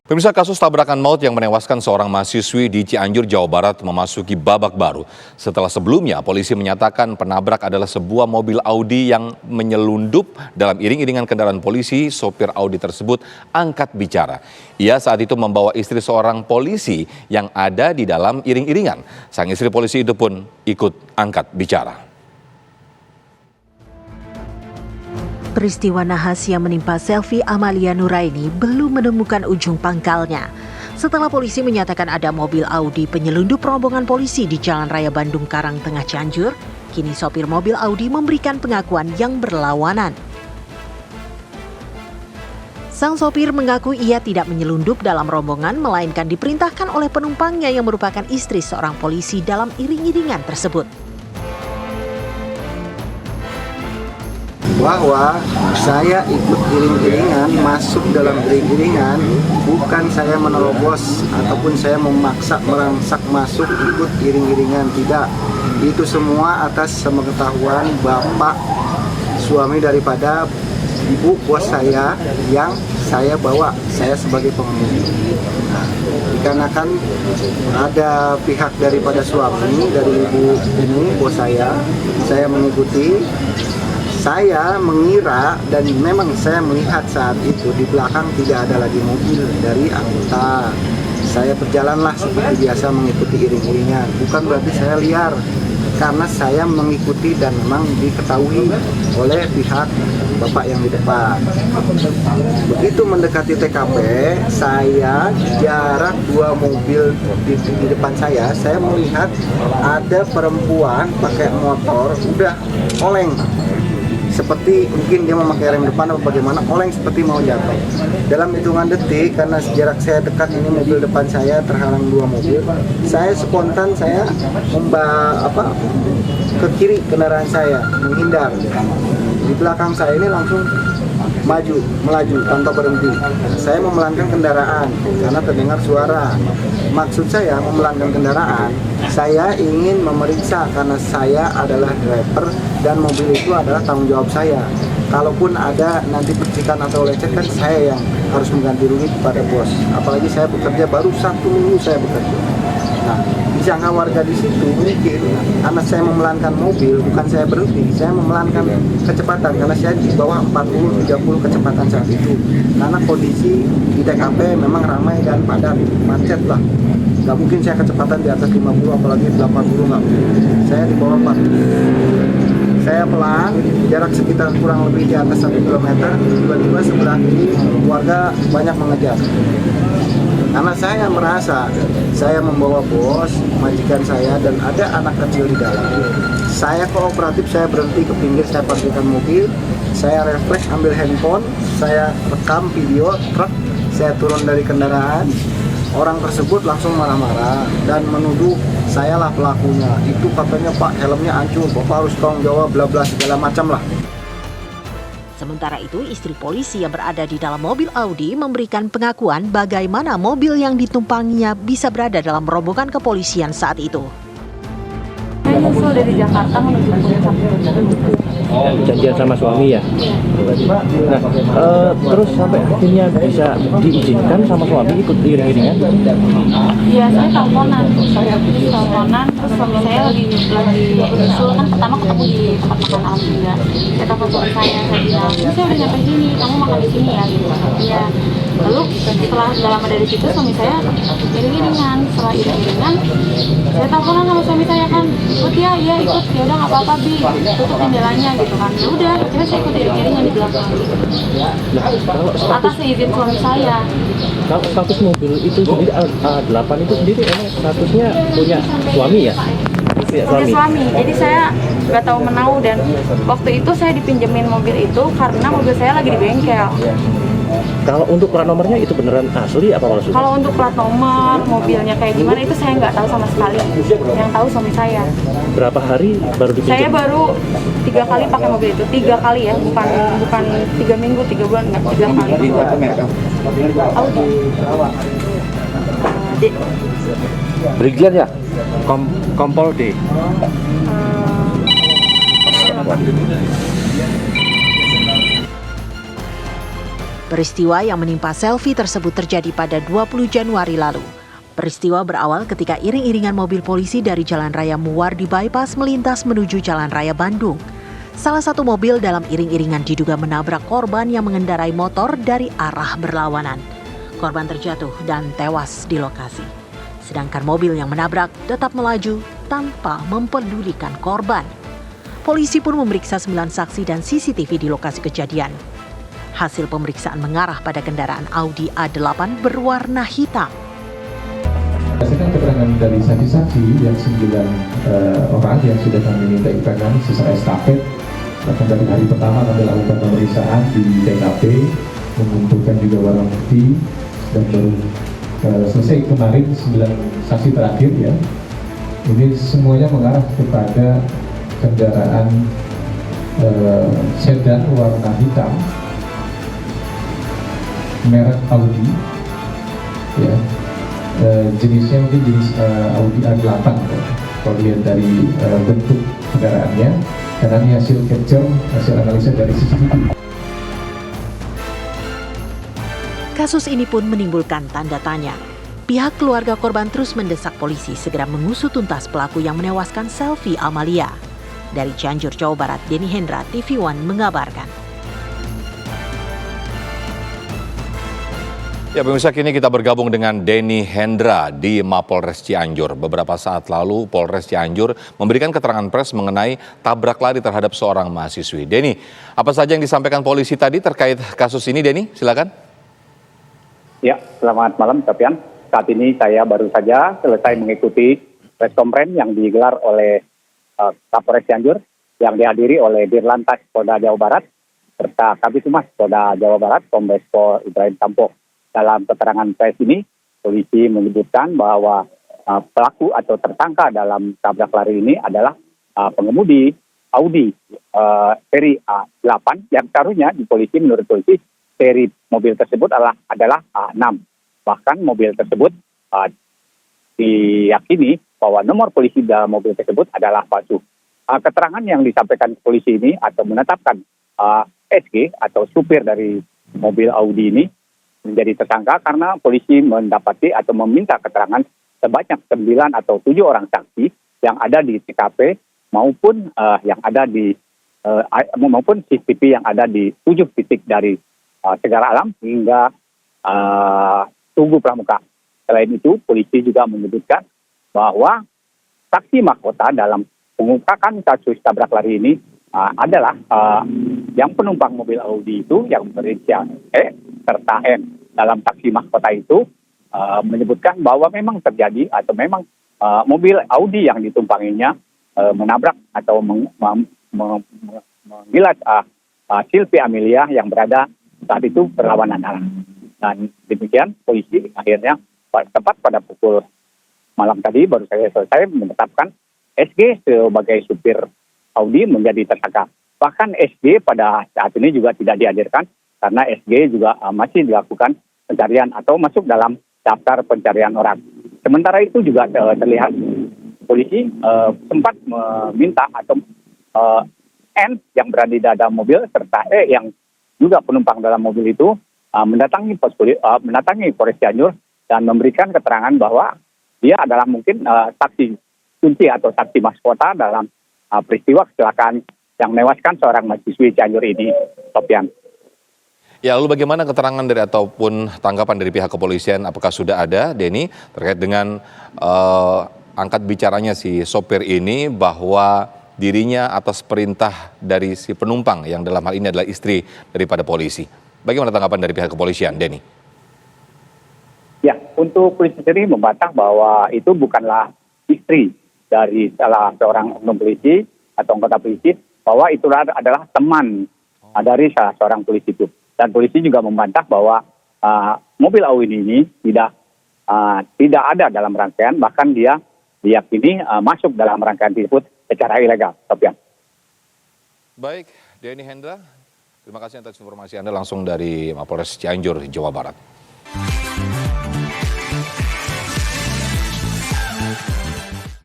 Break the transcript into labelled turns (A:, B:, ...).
A: Pemirsa, kasus tabrakan maut yang menewaskan seorang mahasiswi di Cianjur, Jawa Barat memasuki babak baru. Setelah sebelumnya polisi menyatakan penabrak adalah sebuah mobil Audi yang menyelundup dalam iring-iringan kendaraan polisi, sopir Audi tersebut angkat bicara. Ia saat itu membawa istri seorang polisi yang ada di dalam iring-iringan. Sang istri polisi itu pun ikut angkat bicara.
B: Peristiwa nahas yang menimpa Selvi Amalia Nuraini belum menemukan ujung pangkalnya. Setelah polisi menyatakan ada mobil Audi penyelundup rombongan polisi di Jalan Raya Bandung Karang Tengah Cianjur, kini sopir mobil Audi memberikan pengakuan yang berlawanan. Sang sopir mengaku ia tidak menyelundup dalam rombongan, melainkan diperintahkan oleh penumpangnya yang merupakan istri seorang polisi dalam iring-iringan tersebut.
C: Bahwa saya ikut iring-iringan, masuk dalam iring-iringan, bukan saya menerobos ataupun saya memaksa merangsak masuk ikut iring-iringan, tidak. Itu semua atas sepengetahuan bapak suami daripada ibu bos saya yang saya bawa, saya sebagai pengemudi. Nah, dikarenakan ada pihak daripada suami, dari ibu ini, bos saya mengikuti. Saya mengira dan memang saya melihat saat itu di belakang tidak ada lagi mobil dari anggota. Saya berjalanlah seperti biasa mengikuti iring-iringan. Bukan berarti saya liar, karena saya mengikuti dan memang diketahui oleh pihak bapak yang di depan. Begitu mendekati TKP, saya jarak 2 mobil di depan saya melihat ada perempuan pakai motor udah oleng. Seperti mungkin dia memakai rem depan atau bagaimana, oleng seperti mau jatuh. Dalam hitungan detik, karena jarak saya dekat, ini mobil depan saya terhalang 2 mobil, saya spontan saya ke kiri kendaraan saya, menghindar. Di belakang saya ini langsung melaju tanpa berhenti. Saya memelankan kendaraan karena terdengar suara. Maksud saya memelankan kendaraan, saya ingin memeriksa karena saya adalah driver dan mobil itu adalah tanggung jawab saya. Kalaupun ada nanti percikan atau lecet, kan saya yang harus mengganti rugi kepada bos. Apalagi saya bekerja baru 1 minggu saya bekerja. Nah, disangka warga di situ mungkin karena saya memelankan mobil, bukan saya berhenti, saya memelankan kecepatan karena saya di bawah 40-30 kecepatan saat itu. Karena kondisi di TKP memang ramai dan padat, macet lah. Gak mungkin saya kecepatan di atas 50 apalagi 80, nggak mungkin. Saya di bawah 40. Saya pelan, jarak sekitar kurang lebih di atas 1 km, tiba-tiba sebelah kiri warga banyak mengejar. Karena saya merasa saya membawa bos, majikan saya, dan ada anak kecil di dalam. Saya kooperatif, saya berhenti ke pinggir, saya parkirkan mobil, saya refleks ambil handphone, saya rekam video truk, saya turun dari kendaraan. Orang tersebut langsung marah-marah dan menuduh sayalah pelakunya. Itu katanya, Pak, helmnya hancur, Bapak harus tanggung jawab, bla bla segala macam lah.
B: Sementara itu, istri polisi yang berada di dalam mobil Audi memberikan pengakuan bagaimana mobil yang ditumpanginya bisa berada dalam rombongan kepolisian saat itu.
D: Saya nyusul dari Jakarta menuju Puncak.
E: Janjian sama suami ya? Nah, terus sampai akhirnya bisa diizinkan sama suami ikut iring-iringan?
D: Iya, saya teleponan, terus suami saya lagi nyusul, kan pertama ketemu di tempat makan alam juga. Saya telepon suami saya bilang, ini saya udah nyampe sini, kamu makan di sini ya? Gitu. Iya. Lalu setelah gak lama dari situ suami saya iring-iringan. Setelah iring-iringan, saya teleponan sama suami saya kan, ikut ya, iya ikut, ya udah nggak apa-apa Bi, tutup jendelanya gitu kan. Ya udah, akhirnya saya ikut iring-iringan di belakang. Atas izin suami saya.
E: Kalau status mobil itu sendiri, A8 itu sendiri emang statusnya punya suami ya?
D: Punya suami, jadi saya nggak tahu menau, dan waktu itu saya dipinjemin mobil itu karena mobil saya lagi di bengkel.
E: Kalau untuk plat nomornya itu beneran asli apa palsu?
D: Kalau untuk plat nomor, mobilnya kayak gimana itu saya nggak tahu sama sekali. Yang tahu suami saya.
E: Berapa hari baru dipinjam?
D: Saya baru 3 kali pakai mobil itu, 3 kali ya, bukan 3 minggu, 3 bulan, nggak 3 kali. Audi. D.
E: Brigjen ya? Kompol D.
B: Peristiwa yang menimpa Selvi tersebut terjadi pada 20 Januari lalu. Peristiwa berawal ketika iring-iringan mobil polisi dari Jalan Raya Muwardi Bypass melintas menuju Jalan Raya Bandung. Salah satu mobil dalam iring-iringan diduga menabrak korban yang mengendarai motor dari arah berlawanan. Korban terjatuh dan tewas di lokasi. Sedangkan mobil yang menabrak tetap melaju tanpa mempedulikan korban. Polisi pun memeriksa 9 saksi dan CCTV di lokasi kejadian. Hasil pemeriksaan mengarah pada kendaraan Audi A8 berwarna hitam.
F: Berdasarkan keterangan dari saksi-saksi yang 9 orang yang sudah kami minta keterangan secara estafet, bahkan dari hari pertama kami lakukan pemeriksaan di TKP, mengumpulkan juga barang bukti, dan baru selesai kemarin 9 saksi terakhir ya. Ini semuanya mengarah kepada kendaraan sedan warna hitam, merek Audi, ya. Jenisnya mungkin jenis Audi A8 ya. Kalau lihat dari bentuk kendaraannya, karena ini hasil capture, hasil analisa dari CCTV.
B: Kasus ini pun menimbulkan tanda tanya. Pihak keluarga korban terus mendesak polisi segera mengusut tuntas pelaku yang menewaskan Selvi Amalia. Dari Cianjur, Jawa Barat, Denny Hendra, TV One mengabarkan.
A: Ya pemirsa, kini kita bergabung dengan Denny Hendra di Mapolres Cianjur. Beberapa saat lalu Polres Cianjur memberikan keterangan pers mengenai tabrak lari terhadap seorang mahasiswi. Denny, apa saja yang disampaikan polisi tadi terkait kasus ini, Denny? Silakan.
G: Ya, selamat malam, Sofian. Saat ini saya baru saja selesai mengikuti press conference yang digelar oleh Kapolres Cianjur yang dihadiri oleh Dirlantas Polda Jawa Barat serta Kabid Humas Polda Jawa Barat, Kombes Pol Ibrahim Tampo. Dalam keterangan pers ini, polisi menyebutkan bahwa pelaku atau tersangka dalam tabrak lari ini adalah pengemudi Audi seri A8 yang seharusnya menurut polisi seri mobil tersebut adalah A6. Bahkan mobil tersebut diyakini bahwa nomor polisi dalam mobil tersebut adalah palsu. Keterangan yang disampaikan polisi ini atau menetapkan SG atau supir dari mobil Audi ini menjadi tersangka karena polisi mendapati atau meminta keterangan sebanyak 9 atau 7 orang saksi yang ada di TKP maupun yang ada di maupun CCTV yang ada di 7 titik dari Segara Alam hingga Tugu Pramuka. Selain itu, polisi juga menyebutkan bahwa saksi mahkota dalam pengungkapan kasus tabrak lari ini adalah yang penumpang mobil Audi itu yang berinisial E serta M. Dalam saksi mahkota itu menyebutkan bahwa memang terjadi atau memang mobil Audi yang ditumpanginya menabrak atau menggilas Selvi Amalia yang berada saat itu berlawanan arah. Dan demikian polisi akhirnya tepat pada pukul malam tadi baru saya selesai menetapkan SG sebagai supir Audi menjadi tersangka. Bahkan SG pada saat ini juga tidak dihadirkan karena SG juga masih dilakukan pencarian atau masuk dalam daftar pencarian orang. Sementara itu juga terlihat polisi sempat meminta atau N yang berada di dalam mobil serta E yang juga penumpang dalam mobil itu mendatangi Polres Cianjur dan memberikan keterangan bahwa dia adalah mungkin saksi kunci atau saksi mahkota dalam peristiwa kecelakaan yang menewaskan seorang mahasiswi Cianjur ini, Sofian.
A: Ya, lalu bagaimana keterangan dari ataupun tanggapan dari pihak kepolisian? Apakah sudah ada, Denny, terkait dengan angkat bicaranya si sopir ini bahwa dirinya atas perintah dari si penumpang yang dalam hal ini adalah istri daripada polisi? Bagaimana tanggapan dari pihak kepolisian, Denny?
G: Ya, untuk polisi sendiri membantah bahwa itu bukanlah istri dari salah seorang oknum polisi atau anggota polisi, bahwa itu adalah teman dari salah seorang polisi itu. Dan polisi juga membantah bahwa mobil Audi ini tidak ada dalam rangkaian, bahkan dia diyakini masuk dalam rangkaian tersebut secara ilegal. Sofian.
A: Baik, Denny Hendra, terima kasih atas informasi Anda langsung dari Mapolres Cianjur, Jawa Barat.